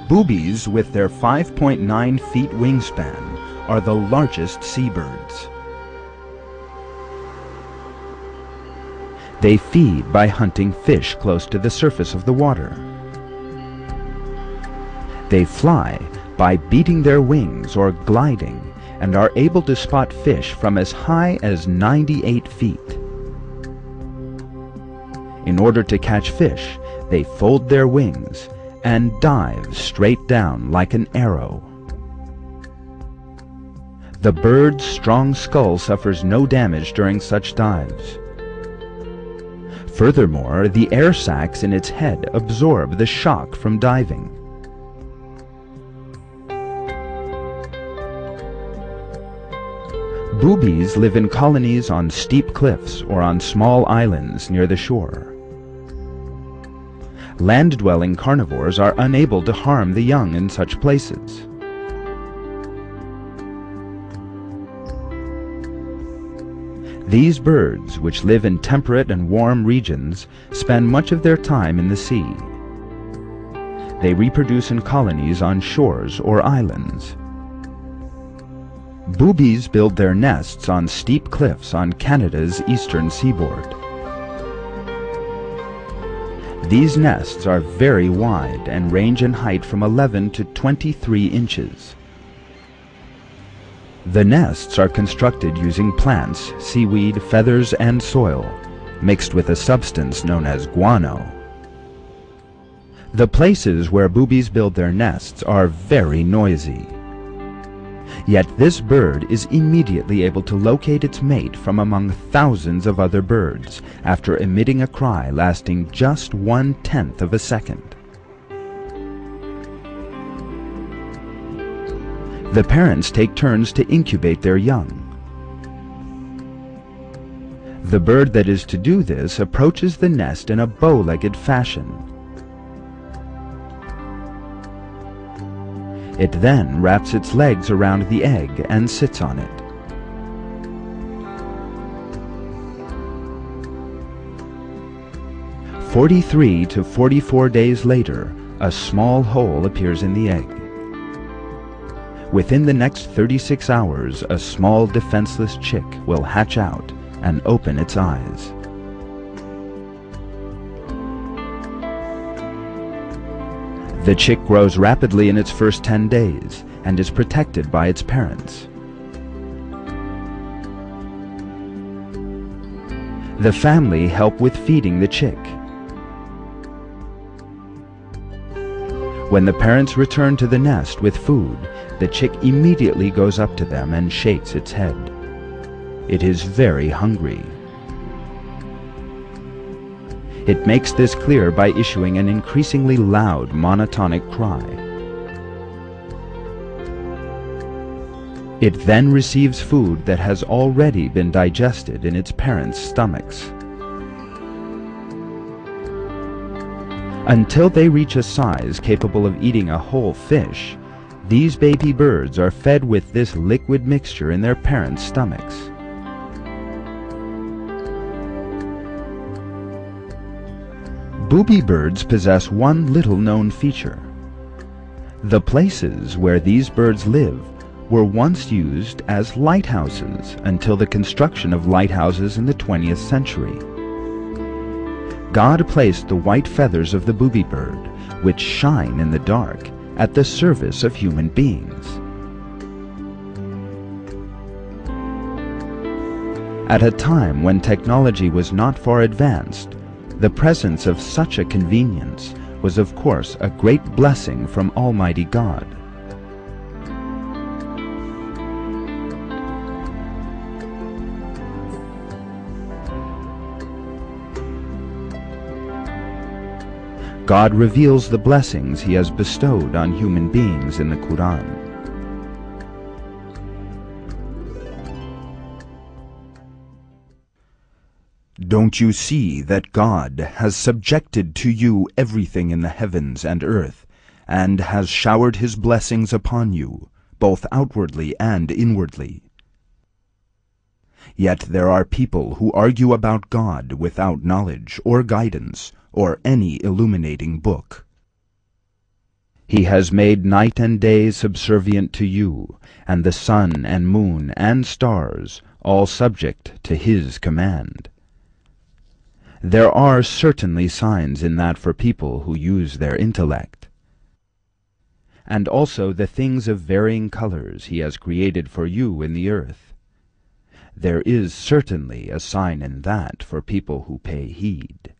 Boobies, with their 5.9 feet wingspan, are the largest seabirds. They feed by hunting fish close to the surface of the water. They fly by beating their wings or gliding, and are able to spot fish from as high as 98 feet. In order to catch fish, they fold their wings and dive straight down like an arrow. The bird's strong skull suffers no damage during such dives. Furthermore, the air sacs in its head absorb the shock from diving. Boobies live in colonies on steep cliffs or on small islands near the shore. Land-dwelling carnivores are unable to harm the young in such places. These birds, which live in temperate and warm regions, spend much of their time in the sea. They reproduce in colonies on shores or islands. Boobies build their nests on steep cliffs on Canada's eastern seaboard. These nests are very wide and range in height from 11 to 23 inches. The nests are constructed using plants, seaweed, feathers, and soil, mixed with a substance known as guano. The places where boobies build their nests are very noisy. Yet this bird is immediately able to locate its mate from among thousands of other birds after emitting a cry lasting just 1/10 of a second. The parents take turns to incubate their young. The bird that is to do this approaches the nest in a bow-legged fashion. It then wraps its legs around the egg and sits on it. "43 to 44 days later, a small hole appears in the egg. Within the next 36 hours, a small defenseless chick will hatch out and open its eyes. The chick grows rapidly in its first 10 days and is protected by its parents. The family help with feeding the chick. When the parents return to the nest with food, the chick immediately goes up to them and shakes its head. It is very hungry. It makes this clear by issuing an increasingly loud monotonic cry. It then receives food that has already been digested in its parents' stomachs. Until they reach a size capable of eating a whole fish, these baby birds are fed with this liquid mixture in their parents' stomachs. Booby birds possess one little-known feature. The places where these birds live were once used as lighthouses until the construction of lighthouses in the 20th century. God placed the white feathers of the booby bird, which shine in the dark, at the service of human beings. At a time when technology was not far advanced, the presence of such a convenience was of course a great blessing from Almighty God. God reveals the blessings He has bestowed on human beings in the Quran. Don't you see that God has subjected to you everything in the heavens and earth, and has showered His blessings upon you, both outwardly and inwardly? Yet there are people who argue about God without knowledge or guidance or any illuminating book. He has made night and day subservient to you, and the sun and moon and stars all subject to his command. There are certainly signs in that for people who use their intellect. And also the things of varying colors he has created for you in the earth. There is certainly a sign in that for people who pay heed.